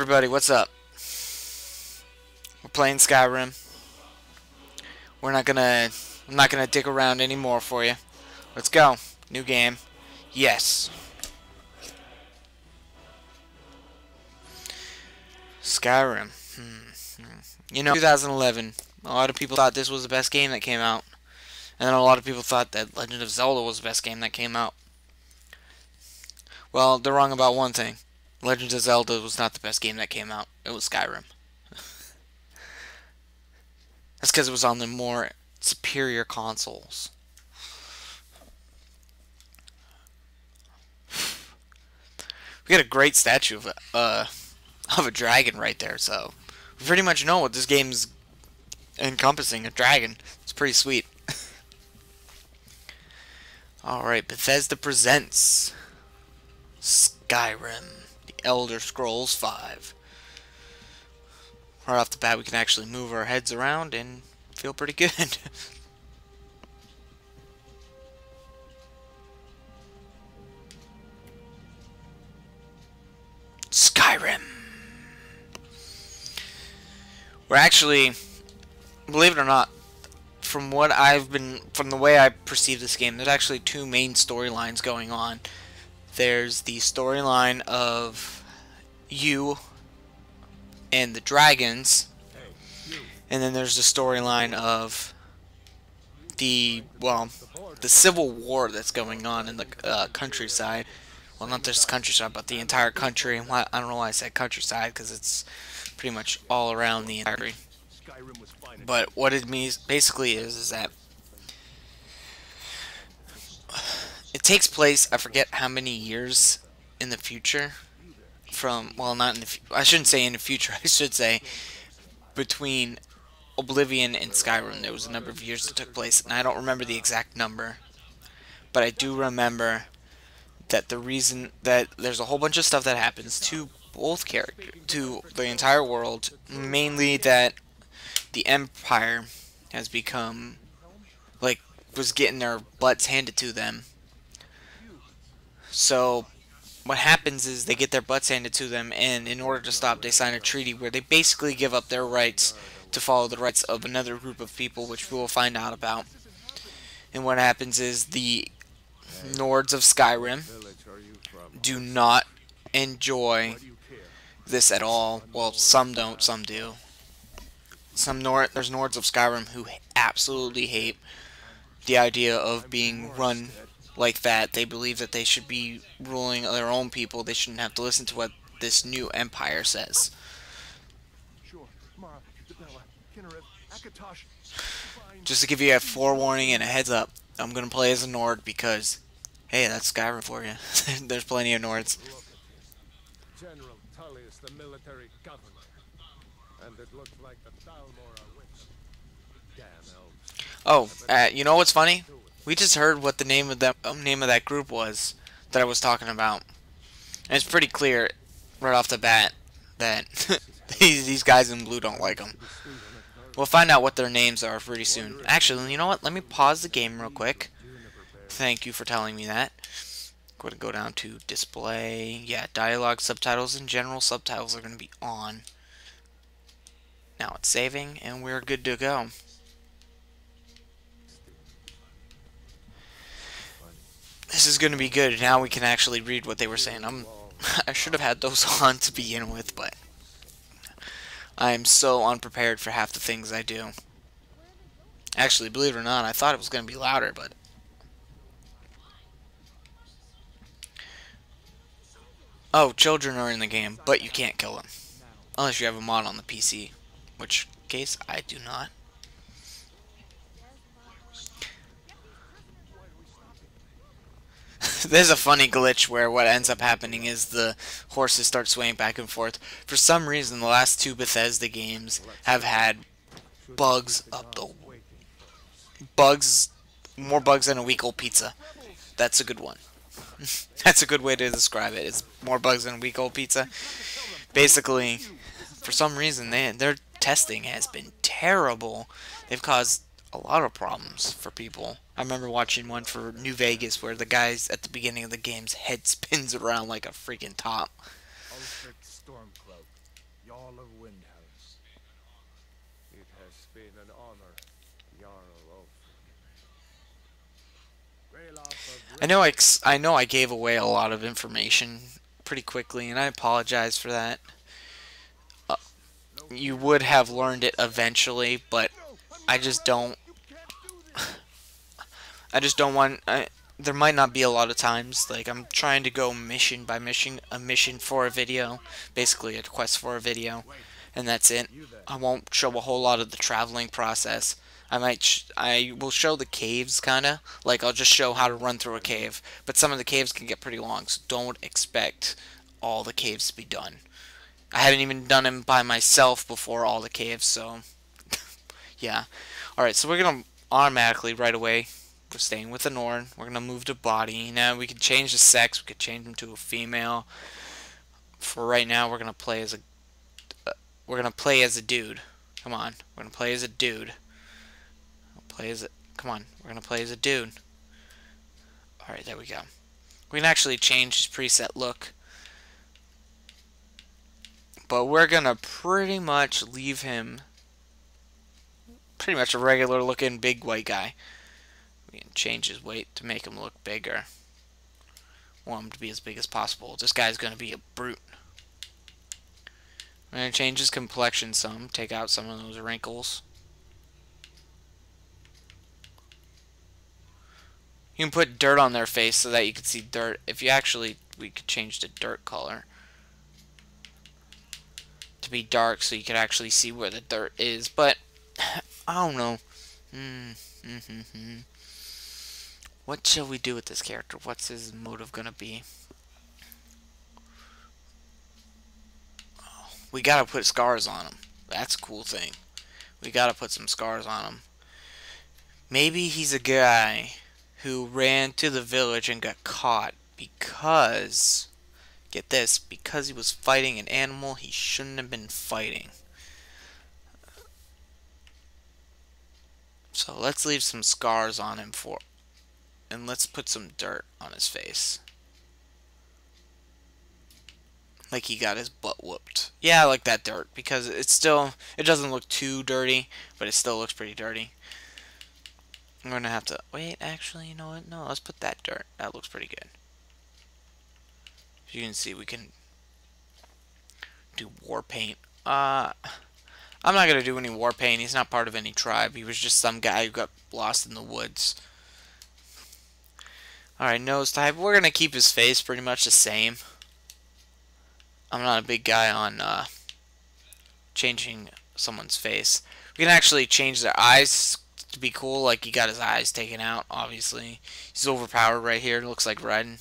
everybody, what's up? We're playing Skyrim. I'm not gonna dick around anymore for you. Let's go. New game. Yes. Skyrim. 2011. A lot of people thought this was the best game that came out. And then a lot of people thought that Legend of Zelda was the best game that came out. Well, they're wrong about one thing. Legend of Zelda was not the best game that came out. It was Skyrim. That's because it was on the more superior consoles. We got a great statue of a dragon right there, so we pretty much know what this game's encompassing. A dragon. It's pretty sweet. Alright, Bethesda presents Skyrim, the Elder Scrolls V. Right off the bat, we can actually move our heads around and feel pretty good. Skyrim. We're actually, believe it or not, from the way I perceive this game, there's actually two main storylines going on. There's the storyline of you and the dragons, and then there's the storyline of the civil war that's going on in the countryside. Well, not just countryside, but the entire country. I don't know why I said countryside, because it's pretty much all around the entire country. But what it means basically is that it takes place, I forget how many years in the future. Not in the I shouldn't say in the future, I should say between Oblivion and Skyrim. There was a number of years that took place, and I don't remember the exact number, but I do remember that the reason that there's a whole bunch of stuff that happens to both characters, to the entire world, mainly that the Empire has become, was getting their butts handed to them. So what happens is they get their butts handed to them, and in order to stop, they sign a treaty where they basically give up their rights to follow the rights of another group of people, which we will find out about. And what happens is the Nords of Skyrim do not enjoy this at all. Well, some don't, some do. There's Nords of Skyrim who absolutely hate the idea of being run like that. They believe that they should be ruling their own people. They shouldn't have to listen to what this new empire says. Just to give you a forewarning and a heads up, I'm going to play as a Nord because, hey, that's Skyrim for you. There's plenty of Nords. General Tullius, the military governor. And it looks like the Thalmor are with them. Damn elves. Oh, you know what's funny? We just heard what the name of that group was that I was talking about. And it's pretty clear right off the bat that these guys in blue don't like them. We'll find out what their names are pretty soon. Actually, you know what? Let me pause the game real quick. Thank you for telling me that. I'm going to go down to display. Yeah, dialogue, subtitles, and general subtitles are going to be on. Now it's saving, and we're good to go. This is going to be good. Now we can actually read what they were saying. I should have had those on to begin with, but I am so unprepared for half the things I do. Actually, believe it or not, I thought it was going to be louder, but oh, children are in the game, but you can't kill them. Unless you have a mod on the PC. Which case, I do not. There's a funny glitch where what ends up happening is the horses start swaying back and forth. For some reason, the last two Bethesda games have had bugs up the... More bugs than a week-old pizza. That's a good one. That's a good way to describe it. It's more bugs than a week-old pizza. Basically, for some reason, their testing has been terrible. They've caused a lot of problems for people. I remember watching one for New Vegas where the guys at the beginning of the game's head spins around like a freaking top. Jarl of Windhelm. It has been an honor, Jarl I know of I know I gave away a lot of information pretty quickly, and I apologize for that. Uh, No you fear would of have Odin. learned it eventually, but No, I'm I not a just rebel. don't. You can't do this. I just don't want. There might not be a lot of times. Like I'm trying to go mission by mission, a mission for a video, basically a quest for a video, Wait, and that's it. you there. I won't show a whole lot of the traveling process. I will show the caves kinda. Like I'll just show how to run through a cave, but some of the caves can get pretty long, so don't expect all the caves to be done. I haven't even done them by myself before all the caves, so yeah. Alright, so we're gonna automatically right away, we're staying with the Norn. We're gonna move to body. Now we can change the sex, we could change them to a female. For right now we're gonna play as a dude. Come on, we're gonna play as a dude. Play as a come on, we're gonna play as a dude. Alright, there we go. We can actually change his preset look. But we're gonna pretty much leave him pretty much a regular looking big white guy. We can change his weight to make him look bigger. Want him to be as big as possible. This guy's gonna be a brute. We're gonna change his complexion some, take out some of those wrinkles. You can put dirt on their face so that you can see dirt. If you actually, we could change the dirt color to be dark so you could actually see where the dirt is. But I don't know. What shall we do with this character? What's his motive gonna be? We gotta put scars on him. That's a cool thing. We gotta put some scars on him. Maybe he's a guy who ran to the village and got caught because, get this, because he was fighting an animal he shouldn't have been fighting. So let's leave some scars on him and let's put some dirt on his face. Like he got his butt whooped. Yeah, I like that dirt because it doesn't look too dirty, but it still looks pretty dirty. I'm gonna have to wait. Actually, you know what? No, let's put that dirt. That looks pretty good. As you can see, we can do war paint. I'm not gonna do any war paint. He's not part of any tribe. He was just some guy who got lost in the woods. Alright, nose type. We're gonna keep his face pretty much the same. I'm not a big guy on changing someone's face. We can actually change their eyes to be cool. Like he got his eyes taken out, obviously. He's overpowered right here. It looks like Raiden.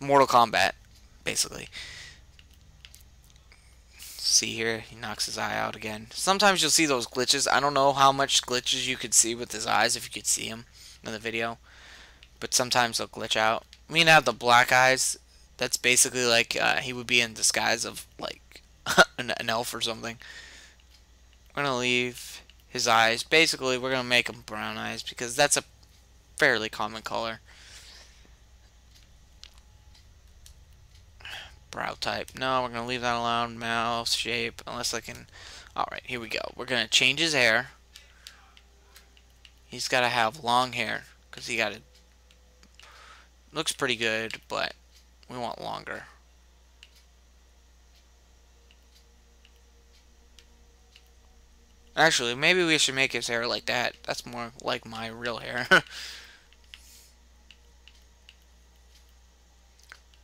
Mortal Kombat, basically. See here, he knocks his eye out again. Sometimes you'll see those glitches. I don't know how much glitches you could see with his eyes if you could see him in the video. But sometimes they'll glitch out. I mean, have the black eyes. That's basically like he would be in disguise of like an elf or something. We're gonna leave his eyes. Basically, we're gonna make him brown eyes because that's a fairly common color. Brow type. No, we're gonna leave that alone. Mouth shape, unless I can. All right, here we go. We're gonna change his hair. He's gotta have long hair because he got it. Looks pretty good, but we want longer. Actually, maybe we should make his hair like that. That's more like my real hair.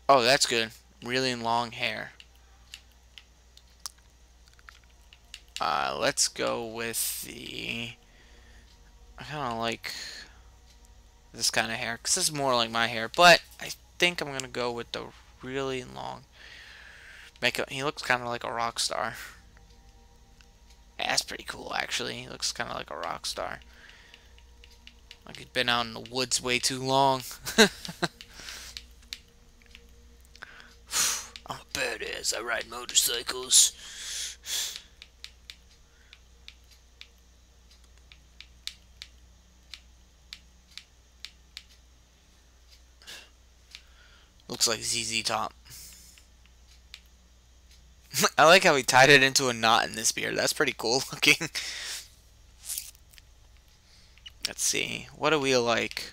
Oh, that's good. Really long hair. Let's go with the... I kind of like this kind of hair, because this is more like my hair, but I think I'm going to go with the really long makeup. He looks kind of like a rock star. Yeah, that's pretty cool, actually. He looks kind of like a rock star. Like he's been out in the woods way too long. I'm a badass. I ride motorcycles. Looks like ZZ Top. I like how he tied it into a knot in this beard. That's pretty cool looking. Let's see. What do we like?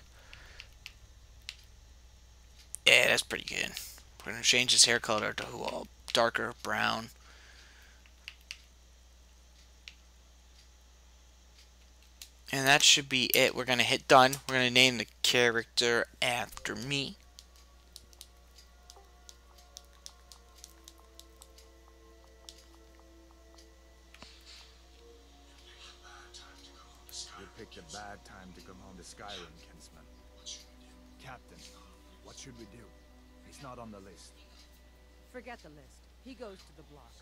Yeah, that's pretty good. We're going to change his hair color to a darker brown. And that should be it. We're going to hit done. We're going to name the character after me. You picked a bad time to come home to Skyrim, kinsman. Captain, what should we do? He's not on the list. Forget the list. He goes to the block.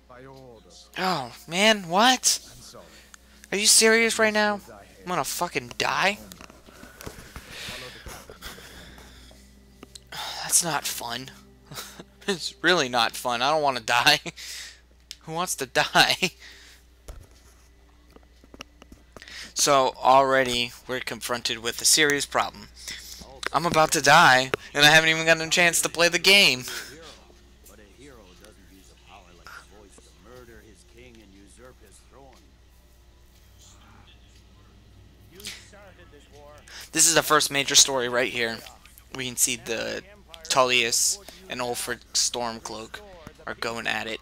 By your orders. Oh, man, what? I'm sorry. Are you serious right now? I'm gonna fucking die? That's not fun. It's really not fun. I don't want to die. Who wants to die? So, already, we're confronted with a serious problem. I'm about to die, and I haven't even gotten a chance to play the game. But a hero doesn't use a power like his voice to murder his king and usurp his throne. You started this war. This is the first major story right here. We can see the Tullius and Ulfric Stormcloak are going at it.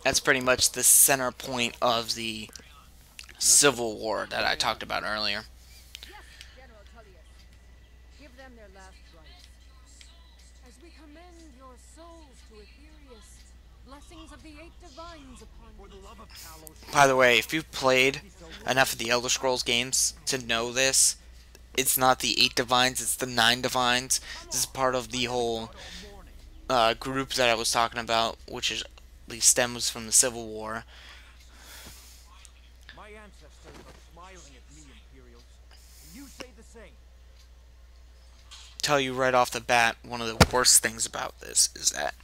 That's pretty much the center point of the Civil War that I talked about earlier. Yes, General Tullius. Give them their last rites. As we commend your souls to Aetherius, blessings of the eight divines upon you. For the love of Talos. By the way, if you've played enough of the Elder Scrolls games to know this, it's not the 8 divines, it's the 9 divines. This is part of the whole group that I was talking about, which is at least stems from the Civil War. My ancestors are smiling at me, Imperials. You say the same. Tell you right off the bat, one of the worst things about this is that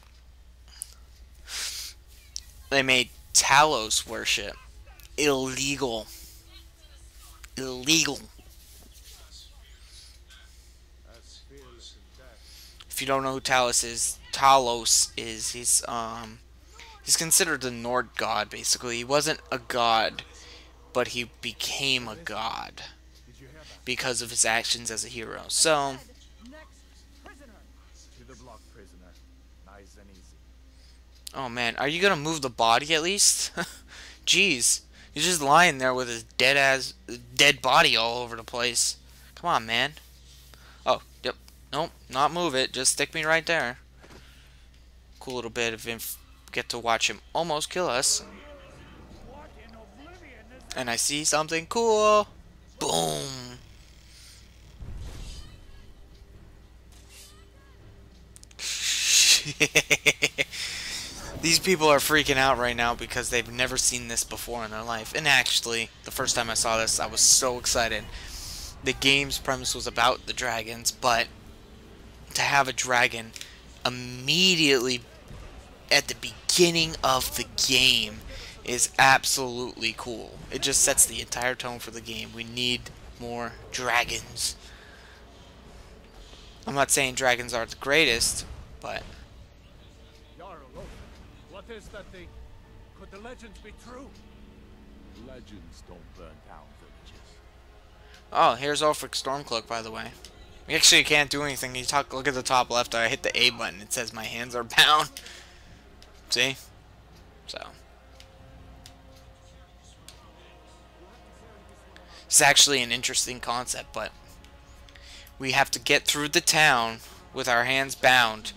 they made Talos worship illegal. Illegal. As fearless in death. If you don't know who Talos is he's considered a Nord god, basically. He wasn't a god, but he became a god Did you hear that? because of his actions as a hero. So, Next prisoner. To the block, prisoner. Nice and easy. oh man, are you gonna move the body at least? Jeez, he's just lying there with his dead body all over the place. Come on, man. Oh, yep. Nope, not move it. Just stick me right there. Cool little bit of get to watch him almost kill us. And I see something cool. Boom. These people are freaking out right now because they've never seen this before in their life. And actually, the first time I saw this, I was so excited. The game's premise was about the dragons, but to have a dragon immediately at the beginning of the game is absolutely cool. It just sets the entire tone for the game. We need more dragons. I'm not saying dragons are the greatest, but Jarl, what is that thing? Could the legends be true? Legends don't burn down villages. oh, here's Ulfric Stormcloak, by the way. We actually can't do anything. Look at the top left. I hit the A button. It says my hands are bound. See? So. It's actually an interesting concept, but we have to get through the town with our hands bound.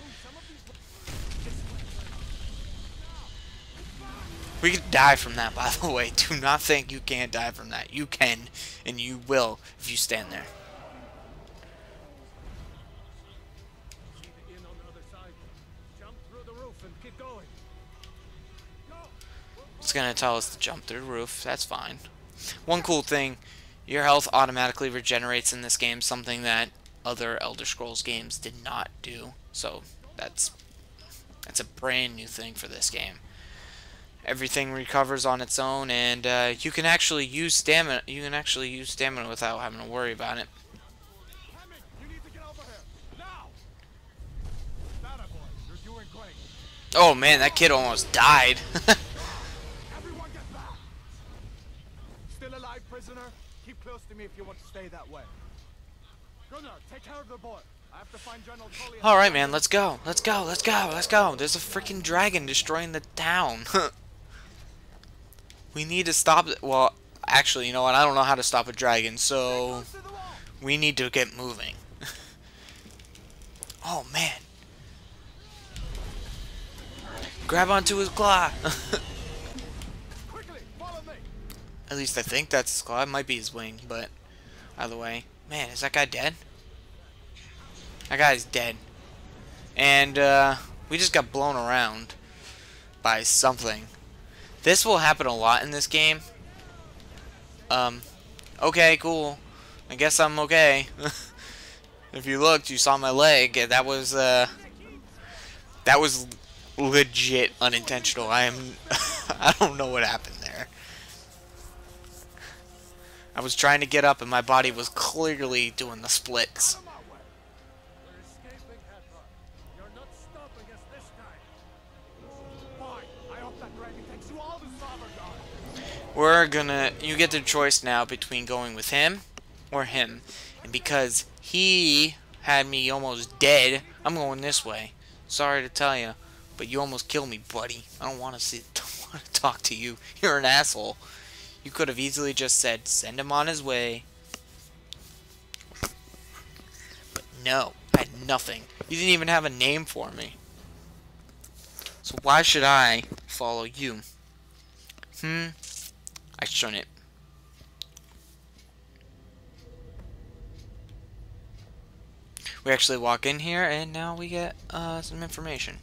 We could die from that, by the way. Do not think you can't die from that. You can, and you will if you stand there. See the inn on the other side. Jump through the roof and keep going. Go! It's going to tell us to jump through the roof. That's fine. One cool thing, your health automatically regenerates in this game, something that other Elder Scrolls games did not do. So that's a brand new thing for this game. Everything recovers on its own, and you can actually use stamina. You can actually use stamina without having to worry about it. Hammond, you need to get over here. Now! That boy, you're Oh man, that kid almost died. Everyone get back! Still alive, prisoner? Keep close to me if you want to stay that way. Gunnar, take care of the boy. I have to find General Tullius. Alright man, let's go. Let's go, let's go, let's go. There's a freaking dragon destroying the town. We need to stop it. Well, actually, you know what? I don't know how to stop a dragon, so we need to get moving. Oh man. Grab onto his claw. Quickly, follow me. At least I think that's his claw. It might be his wing, but either way. Man, is that guy dead? That guy's dead. And we just got blown around by something. This will happen a lot in this game. Okay, cool. I guess I'm okay. If you looked, you saw my leg. That was legit unintentional. I don't know what happened there. I was trying to get up and my body was clearly doing the splits. We're escaping, Hedra. You're not stopping us this time. Fine. I hope that dragon takes you all to Sovngarde. You get the choice now between going with him or him. And because he had me almost dead, I'm going this way. Sorry to tell you, but you almost killed me, buddy. I don't want to talk to you. You're an asshole. You could have easily just said, send him on his way. But no, I had nothing. You didn't even have a name for me. So why should I follow you? I shouldn't. We actually walk in here, and now we get some information.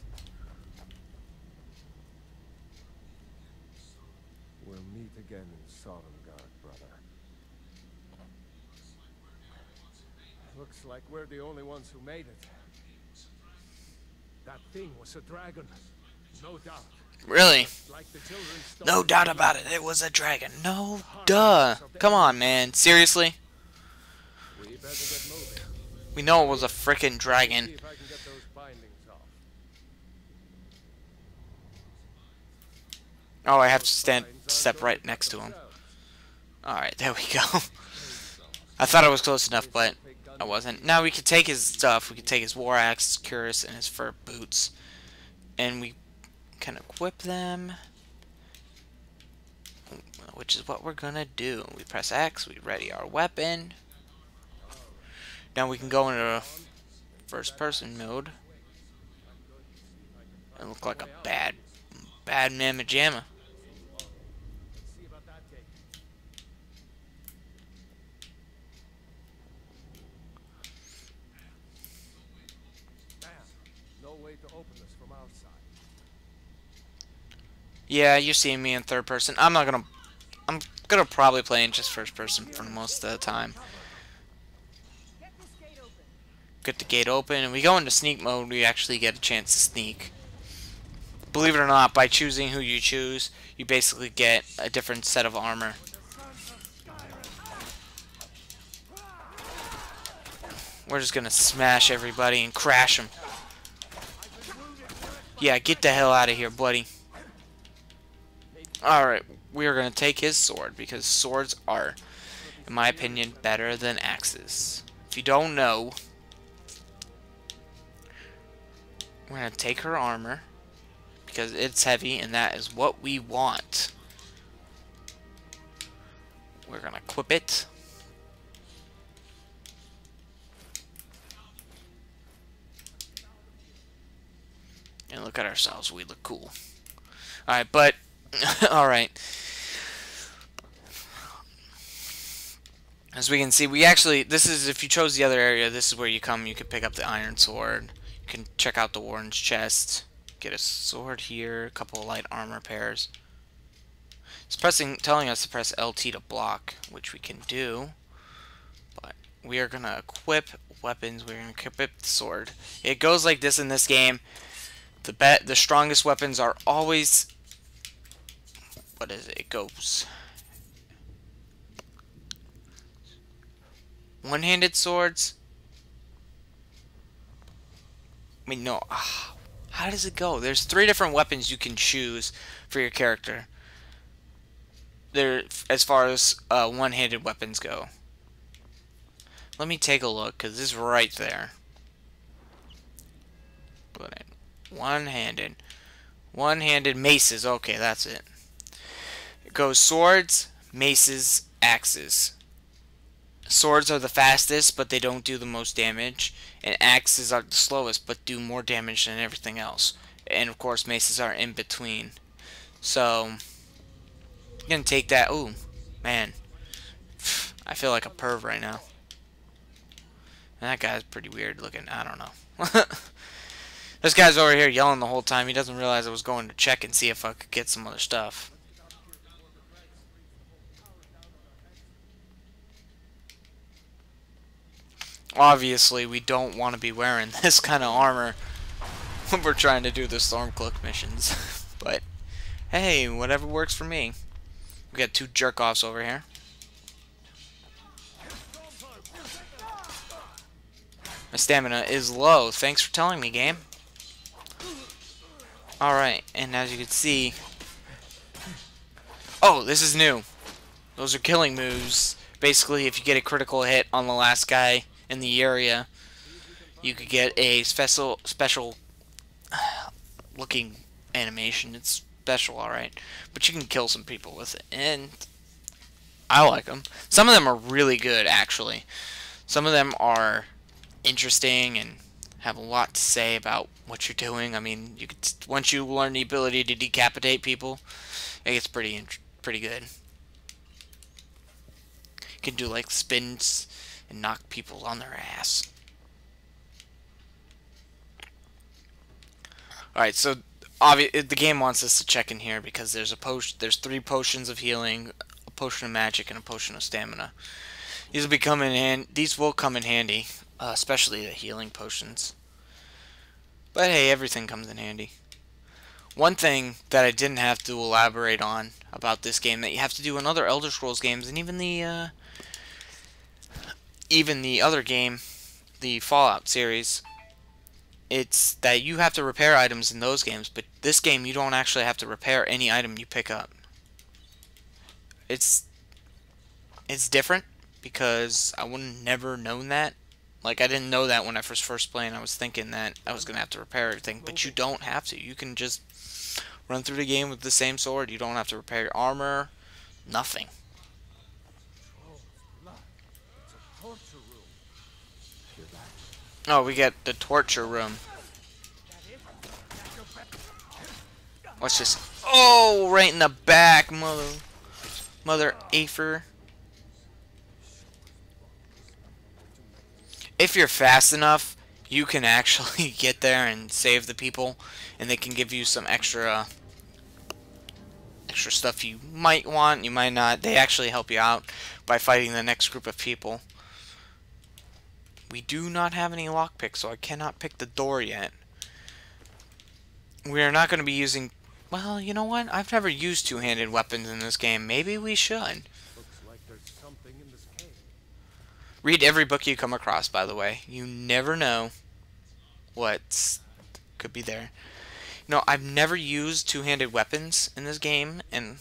We'll meet again in Sovngarde, brother. Looks like we're the only ones who made it. That thing was a dragon, no doubt. Really? Like the children's story. No doubt about it. It was a dragon. No duh. Come on, man. Seriously? We better get moving. We know it was a frickin' dragon. See if I can get those bindings off. Oh, I have to step right next to him. Alright, there we go. I thought I was close enough, but I wasn't. Now we could take his stuff. We could take his war axe, his cuirass, and his fur boots. And we can equip them. Which is what we're gonna do. We press X, we ready our weapon. Now we can go into first person mode. And look like a bad mamma jamma. No way to open this from outside. Yeah, you're seeing me in third person. I'm gonna probably play in just first person for most of the time. Get the gate open, and we go into sneak mode. We actually get a chance to sneak. Believe it or not, by choosing who you choose, you basically get a different set of armor. We're just gonna smash everybody and crash them. Yeah, get the hell out of here, buddy. Alright, we are gonna take his sword, because swords are, in my opinion, better than axes. If you don't know, we're going to take her armor, because it's heavy, and that is what we want. We're going to equip it. And look at ourselves, we look cool. Alright, but, alright. As we can see, we actually, this is, if you chose the other area, this is where you come, you can pick up the iron sword. You can check out the warden's chest. Get a sword here, a couple of light armor pairs. It's telling us to press LT to block, which we can do. But we are going to equip weapons. We're going to equip the sword. It goes like this in this game. The strongest weapons are always... What is it? It goes... one-handed swords. I mean, no. How does it go? There's 3 different weapons you can choose for your character. There, as far as one-handed weapons go. Let me take a look, because it's right there. One-handed. One-handed maces. Okay, that's it. It goes swords, maces, axes. Swords are the fastest, but they don't do the most damage. And axes are the slowest, but do more damage than everything else. And of course, maces are in between. So, I'm gonna take that. Ooh, man. I feel like a perv right now. And that guy's pretty weird looking. I don't know. This guy's over here yelling the whole time. He doesn't realize I was going to check and see if I could get some other stuff. Obviously, we don't want to be wearing this kind of armor when we're trying to do the Stormcloak missions. But, hey, whatever works for me. We got 2 jerk-offs over here. My stamina is low. Thanks for telling me, game. Alright, and as you can see... Oh, this is new. Those are killing moves. Basically, if you get a critical hit on the last guy in the area, you could get a special looking animation. It's special, alright. But you can kill some people with it. And I like them. Some of them are really good, actually. Some of them are interesting and have a lot to say about what you're doing. I mean, you could, once you learn the ability to decapitate people, it gets pretty good. You can do like spins and knock people on their ass. Alright, so the game wants us to check in here because there's there's 3 potions of healing, a potion of magic, and a potion of stamina. These will come in handy, especially the healing potions. But hey, everything comes in handy. One thing that I didn't have to elaborate on about this game that you have to do in other Elder Scrolls games, and even the other game, the Fallout series, it's that you have to repair items in those games, but this game you don't actually have to repair any item you pick up. It's different because I would have never known that. Like, I didn't know that when I was first playing. I was thinking that I was going to have to repair everything, but you don't have to. You can just run through the game with the same sword. You don't have to repair your armor. Nothing. Oh, we get the torture room. Let's just... Oh, right in the back, Mother Afer. If you're fast enough, you can actually get there and save the people, and they can give you some extra stuff you might want, you might not. They actually help you out by fighting the next group of people. We do not have any lockpicks, so I cannot pick the door yet. We are not going to be using... Well, you know what? I've never used two-handed weapons in this game. Maybe we should. Looks like there's something in this cave. Read every book you come across, by the way. You never know what could be there. You know, I've never used two-handed weapons in this game, and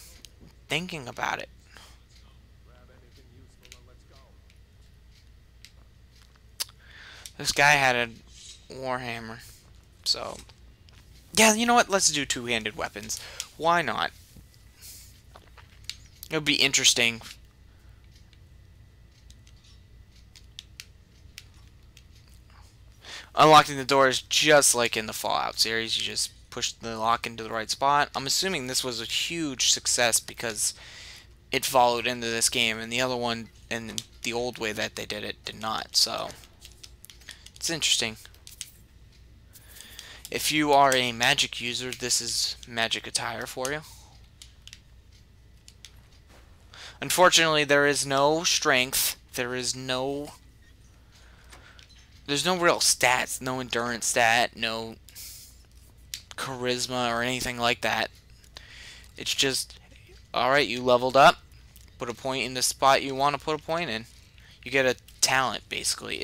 thinking about it. Grab anything useful and let's go. This guy had a warhammer, so... Yeah, you know what? Let's do two-handed weapons. Why not? It would be interesting. Unlocking the door is just like in the Fallout series. You just push the lock into the right spot. I'm assuming this was a huge success because it followed into this game, and the other one, and the old way that they did it, did not. So, it's interesting. If you are a magic user, this is magic attire for you. Unfortunately, there is no strength. There's no real stats. No endurance stat. No charisma or anything like that. It's just, alright, you leveled up. Put a point in the spot you want to put a point in. You get a talent, basically.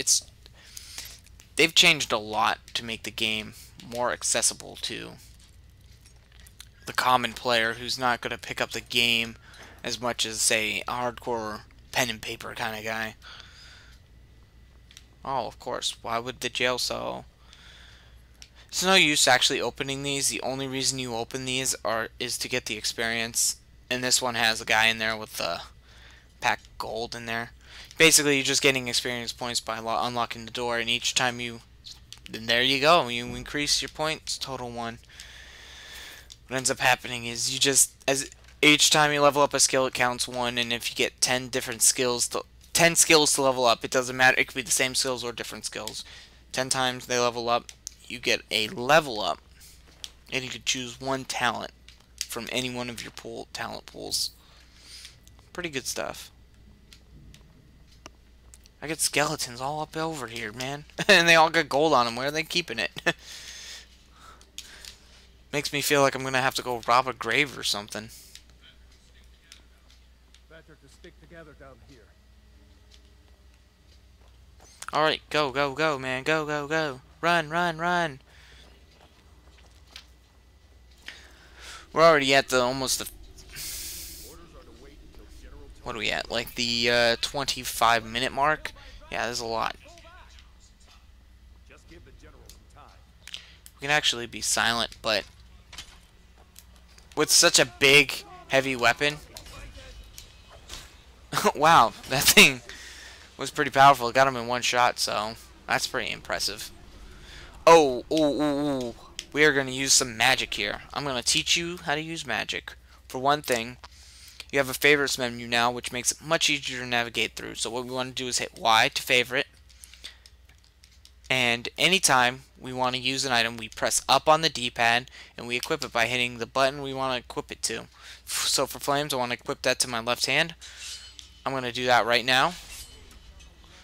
they've changed a lot to make the game more accessible to the common player who's not going to pick up the game as much as, say, a hardcore pen and paper kind of guy. Oh, of course. Why would the jail cell... It's no use actually opening these. The only reason you open these is to get the experience. And this one has a guy in there with the pack gold in there. Basically, you're just getting experience points by unlocking the door. And each time you... Then there you go. You increase your points. Total 1. What ends up happening is you just... Each time you level up a skill, it counts 1. And if you get 10 different skills... 10 skills to level up, it doesn't matter. It could be the same skills or different skills. 10 times they level up, you get a level up, and you can choose one talent from any one of your talent pools. Pretty good stuff. I get skeletons all up over here, man. And they all got gold on them. Where are they keeping it? Makes me feel like I'm going to have to go rob a grave or something. Better to stick together down here. Alright, go, go, go, man. Go, go, go. Run, run, run. We're already at the almost the... What are we at? Like the 25-minute mark? Yeah, there's a lot. We can actually be silent, but with such a big, heavy weapon... Wow, that thing was pretty powerful. It got him in one shot, so that's pretty impressive. Oh, ooh. We are going to use some magic here. I'm going to teach you how to use magic. For one thing, you have a favorites menu now, which makes it much easier to navigate through. So what we want to do is hit Y to favorite. And anytime we want to use an item, we press up on the D-pad, and we equip it by hitting the button we want to equip it to. So for flames, I want to equip that to my left hand. I'm going to do that right now.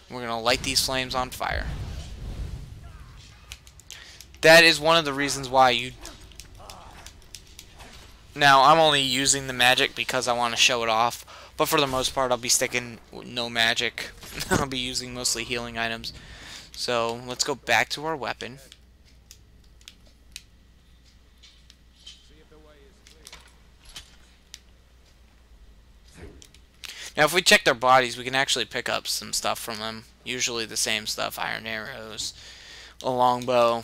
We're going to light these flames on fire. That is one of the reasons why you... Now, I'm only using the magic because I want to show it off. But for the most part, I'll be sticking with no magic. I'll be using mostly healing items. So, let's go back to our weapon. Now, if we check their bodies, we can actually pick up some stuff from them. Usually the same stuff. Iron arrows, a longbow.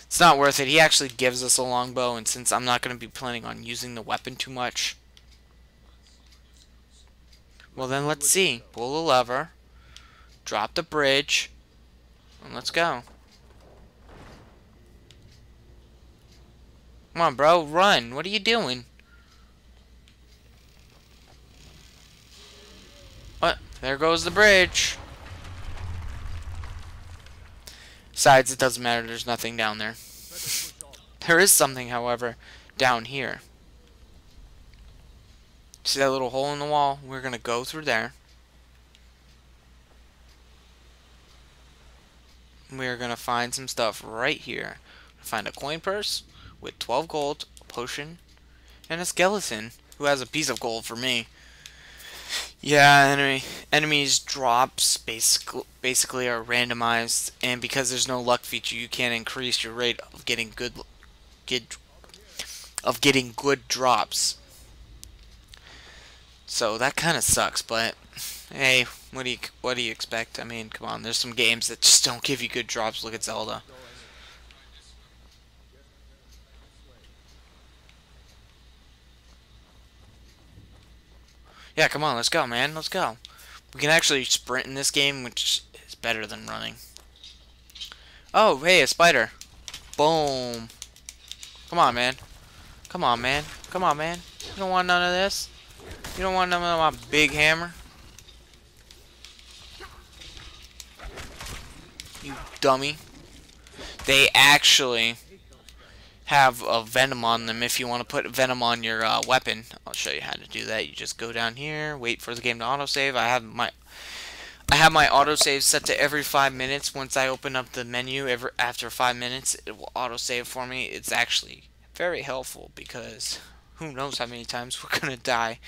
It's not worth it. He actually gives us a longbow, and since I'm not going to be planning on using the weapon too much, well then let's see. Pull the lever, drop the bridge, and let's go. Come on, bro, run. What are you doing? What? There goes the bridge. Besides, it doesn't matter. There's nothing down there. There is something, however, down here. See that little hole in the wall? We're going to go through there. We're going to find some stuff right here. Find a coin purse with 12 gold, a potion, and a skeleton who has a piece of gold for me. Yeah, enemies drops basically are randomized, and because there's no luck feature, you can't increase your rate of getting good drops. So that kind of sucks, but hey, what do you expect? I mean, come on, there's some games that just don't give you good drops. Look at Zelda. Yeah, come on, let's go, man. Let's go. We can actually sprint in this game, which is better than running. Oh, hey, a spider. Boom. Come on, man. Come on, man. Come on, man. You don't want none of this? You don't want none of my big hammer? You dummy. They actually have a venom on them if you want to put venom on your weapon. I'll show you how to do that. You just go down here, wait for the game to autosave. I have my autosave set to every 5 minutes. Once I open up the menu, after 5 minutes, it will autosave for me. It's actually very helpful because who knows how many times we're gonna die.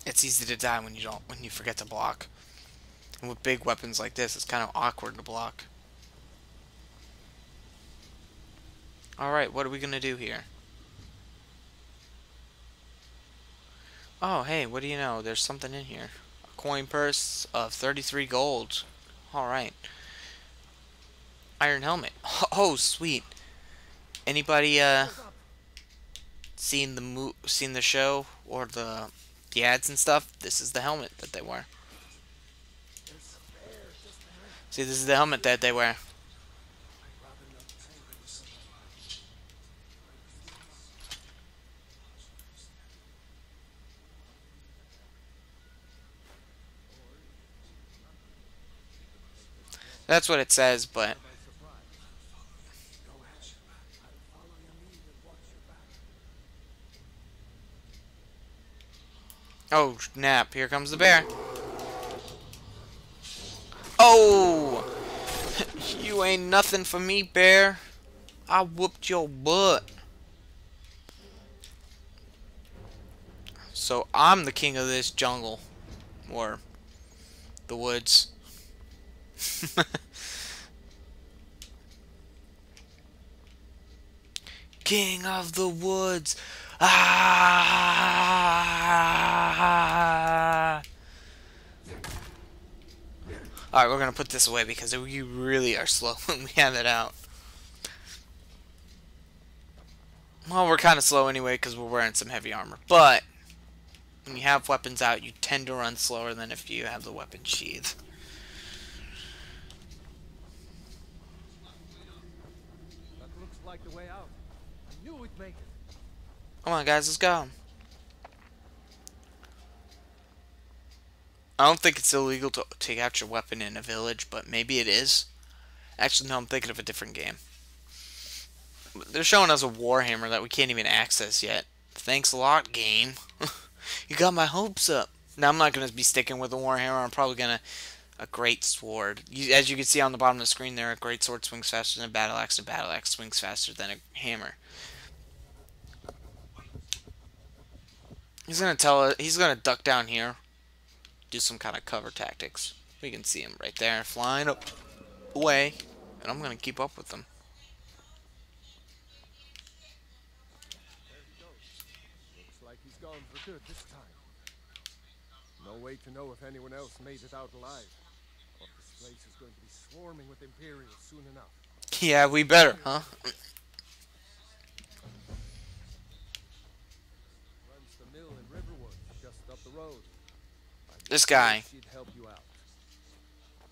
It's easy to die when you forget to block. And with big weapons like this, it's kind of awkward to block. Alright, what are we going to do here? Oh, hey, what do you know? There's something in here. A coin purse of 33 gold. Alright. Iron helmet. Oh, sweet. Anybody, seen the show or the ads and stuff? This is the helmet that they wear. See, this is the helmet that they wear. That's what it says, but oh, snap, here comes the bear. Oh! You ain't nothing for me, bear. I whooped your butt. So I'm the king of this jungle. Or the woods. King of the woods. Ah! Alright, we're gonna put this away because you really are slow when we have it out. Well, we're kind of slow anyway because we're wearing some heavy armor. But when you have weapons out, you tend to run slower than if you have the weapon sheathed. That looks like the way out. I knew we'd make it. Come on, guys, let's go. I don't think it's illegal to take out your weapon in a village, but maybe it is. Actually, no, I'm thinking of a different game. They're showing us a Warhammer that we can't even access yet. Thanks a lot, game. You got my hopes up. Now, I'm not going to be sticking with the Warhammer. I'm probably going to... A great sword. As you can see on the bottom of the screen there, a great sword swings faster than a battle axe. A battle axe swings faster than a hammer. He's going to tell us... He's going to duck down here. Do some kind of cover tactics. We can see him right there, flying up away, and I'm gonna keep up with them. There he goes. Looks like he's gone for good this time. No way to know if anyone else made it out alive. But this place is going to be swarming with Imperials soon enough. Yeah, we better, huh? Runs the mill in Riverwood, just up the road. This guy. She'd help you out.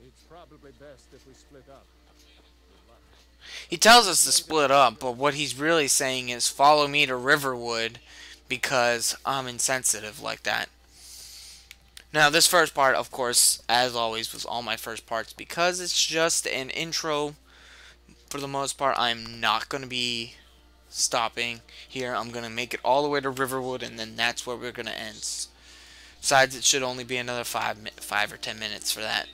It's probably best if we split up. Good luck. He tells us to split up, but what he's really saying is follow me to Riverwood because I'm insensitive like that. Now, this first part, of course, as always, was all my first parts because it's just an intro. For the most part, I'm not going to be stopping here. I'm going to make it all the way to Riverwood, and then that's where we're going to end. Besides, it should only be another 5 or 10 minutes for that.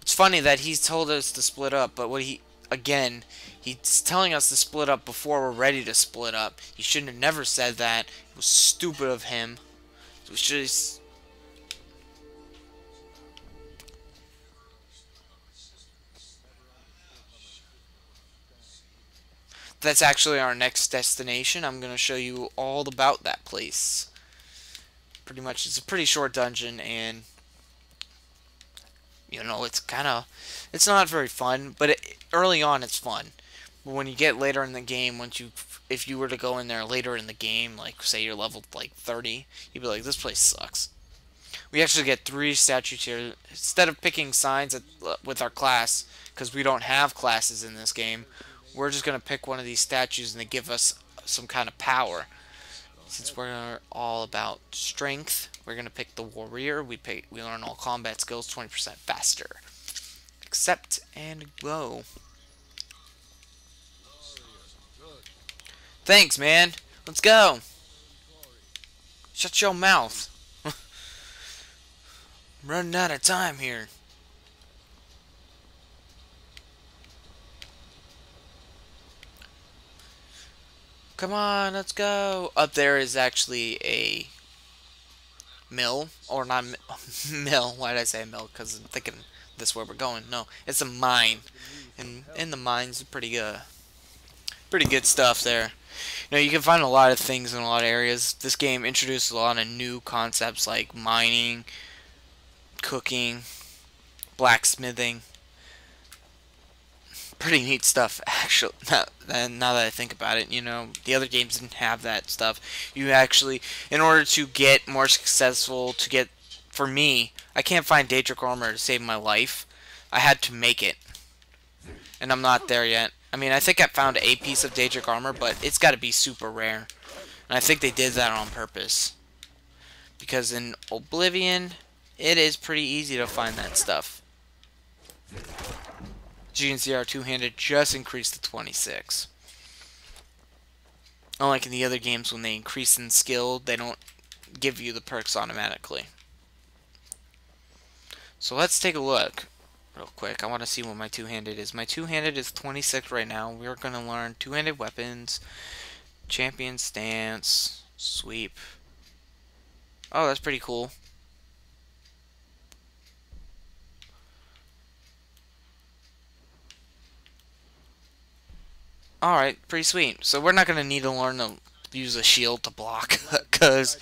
It's funny that he's told us to split up, but he's telling us to split up before we're ready to split up. He shouldn't have never said that. It was stupid of him. We should. That's actually our next destination. I'm going to show you all about that place. Pretty much, it's a pretty short dungeon, and you know, it's not very fun, but early on it's fun. But when you get later in the game, if you were to go in there later in the game, like say you're leveled like 30, you'd be like, this place sucks. We actually get 3 statues here. Instead of picking signs with our class, because we don't have classes in this game, we're just going to pick one of these statues and they give us some kind of power. Since we're all about strength, we're going to pick the warrior. We learn all combat skills 20% faster. Accept and go. Thanks, man. Let's go. Shut your mouth. I'm running out of time here. Come on, let's go. Up there is actually a mill, or not mill. Why did I say mill? Because I'm thinking this is where we're going. No, it's a mine, and in the mines, pretty good stuff there. You know, you can find a lot of things in a lot of areas. This game introduced a lot of new concepts like mining, cooking, blacksmithing. Pretty neat stuff, actually. Now that I think about it, you know, the other games didn't have that stuff. You actually, in order to get more successful, for me, I can't find Daedric armor to save my life. I had to make it, and I'm not there yet. I mean, I think I found a piece of Daedric armor, but it's got to be super rare, and I think they did that on purpose. Because in Oblivion, it is pretty easy to find that stuff. As you can see, our two-handed just increased to 26. Unlike in the other games, when they increase in skill, they don't give you the perks automatically. So let's take a look real quick. I want to see what my two-handed is. My two-handed is 26 right now. We're going to learn two-handed weapons, champion stance, sweep. Oh, that's pretty cool. Alright, pretty sweet. So we're not going to need to learn to use a shield to block, because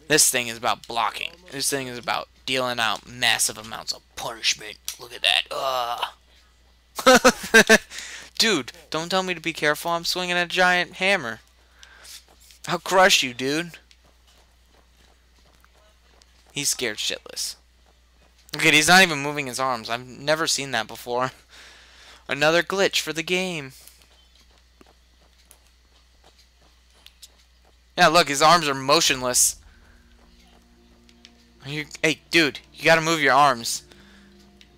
this thing is about blocking. This thing is about dealing out massive amounts of punishment. Look at that. Dude, don't tell me to be careful. I'm swinging a giant hammer. I'll crush you, dude. He's scared shitless. Look at, he's not even moving his arms. I've never seen that before. Another glitch for the game. Yeah, look, his arms are motionless. Hey, dude, you gotta move your arms.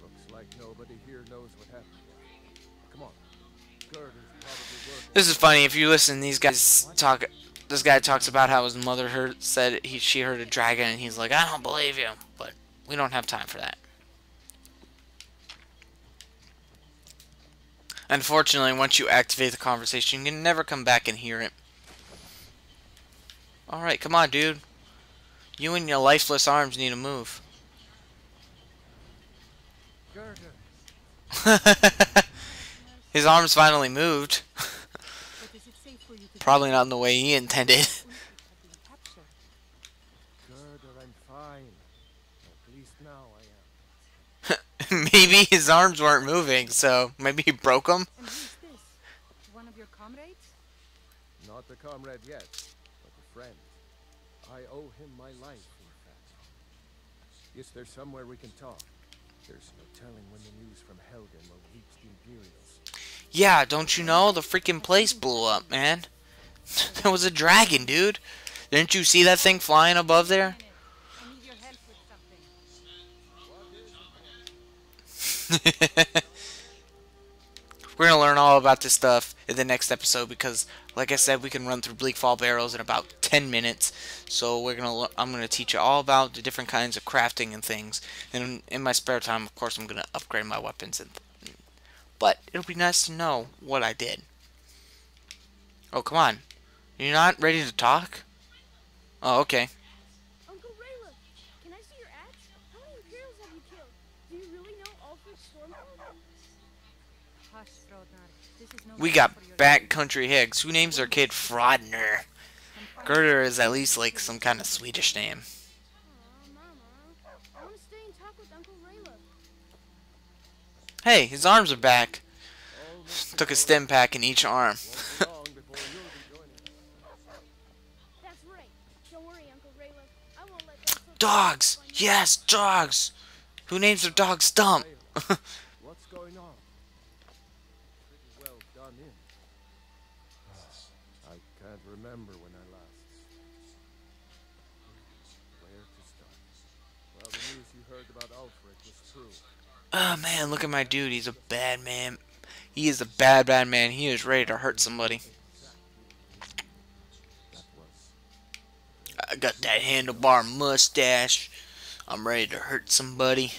Looks like nobody here knows what happened. Come on. Girder's probably working. This is funny. If you listen, these guys talk. This guy talks about how his mother she heard a dragon, and he's like, I don't believe you. But we don't have time for that. Unfortunately, once you activate the conversation, you can never come back and hear it. Alright, come on, dude. You and your lifeless arms need to move. Girder. His arms finally moved. Probably not in the way he intended. Girder, I'm fine. At least now I am. Maybe his arms weren't moving, so maybe he broke them. And who's this? One of your comrades? Not a comrade yet, but a friend. I owe him my life, in fact. Is there somewhere we can talk? There's no telling when the news from Helgen will reach the Imperials. Yeah, don't you know? The freaking place blew up, man. There was a dragon, dude. Didn't you see that thing flying above there? I need your help with something. We're gonna learn all about this stuff in the next episode because, like I said, we can run through Bleak Fall Barrows in about 10 minutes. So I'm gonna teach you all about the different kinds of crafting and things. And in my spare time, of course, I'm gonna upgrade my weapons. But it'll be nice to know what I did. Oh, come on. You're not ready to talk? Oh, okay. Uncle Rayla, can I see your axe? How many Imperials have you killed? Do you really know Alfred's Stormhold? Hush, Frodnar. This is no We time got for your backcountry Higgs. Who names their kid Frodner? Girder is at least like some kind of Swedish name. Aw, Mama. I want to stay and talk with Uncle Rayla. Hey, his arms are back. Took a stim pack in each arm. Long before you'll be joining us. That's right. Don't worry, Uncle Rayla. I won't let them put Dogs! Yes, dogs! Who names their dog Stump? What's going on? Pretty well done in. I can't remember when I last. Where to start? Well, the news you heard about Alfred was true. Oh man, look at my dude. He's a bad man. He is a bad, bad man. He is ready to hurt somebody. That was I got that handlebar mustache. I'm ready to hurt somebody.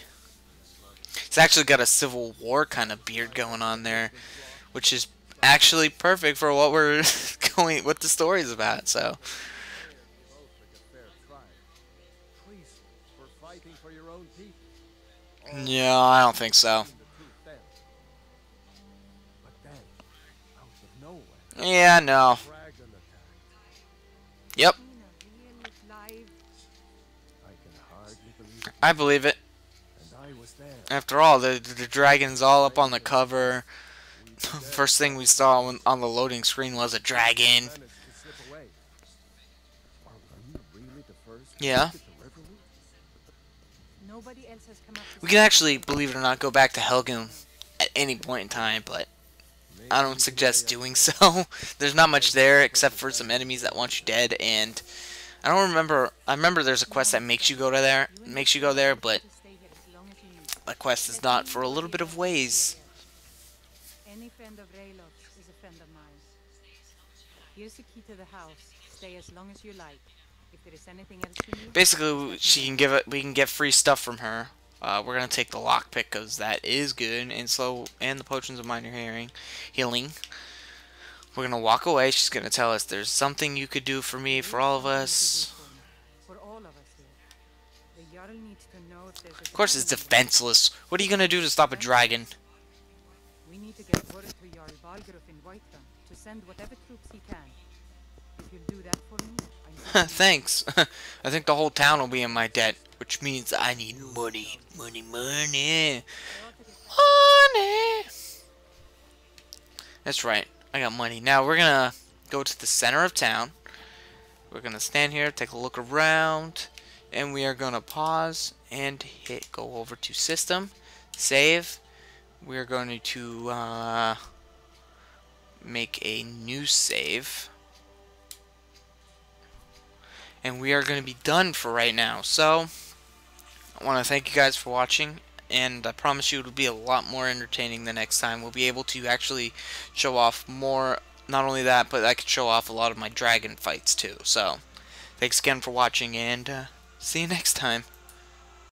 He's actually got a Civil War kind of beard going on there, which is actually perfect for what we're what the story's about. So, Alfred a fair trial. Please Yeah, I don't think so. The truth then. But then, out of nowhere, Yeah, no. dragon attacked. Yep, In a real life. I can hardly believe it. I believe it. And I was there. After all, the dragon's all up on the cover. We First thing we saw on the loading screen was a dragon. managed to slip away. Are you really the first Yeah. to the Riverwood? Nobody else has come up to We can actually, believe it or not, go back to Helgen at any point in time, but I don't suggest doing so. There's not much there except for some enemies that want you dead, and I don't remember. I remember there's a quest that makes you go to there, but stay here as long as you need. that quest is not for a little bit of ways. Any friend of Raylock's is a friend of mine. Here's the key to the house. Stay as long as you like. If there is anything else you need, Basically, she can give it. We can get free stuff from her. We're gonna take the lockpick because that is good, and the potions of minor healing. We're gonna walk away. She's gonna tell us there's something you could do for me, for all of us. for all of us here. The Jarl needs to know if there's a Of course, it's defenseless. What are you gonna do to stop a dragon? We need to get word to Jarl Valgruff in Whiterun to send whatever troops he can. If you'll do that for me, I'm Thanks. I think the whole town will be in my debt, which means I need money, money, money, money. That's right. I got money. Now we're gonna go to the center of town. We're gonna stand here, take a look around, and we are gonna pause and go over to system, save. We're going to make a new save. And we are going to be done for right now. So, I want to thank you guys for watching. And I promise you it'll be a lot more entertaining the next time. We'll be able to actually show off more. Not only that, but I could show off a lot of my dragon fights too. So, thanks again for watching. And see you next time.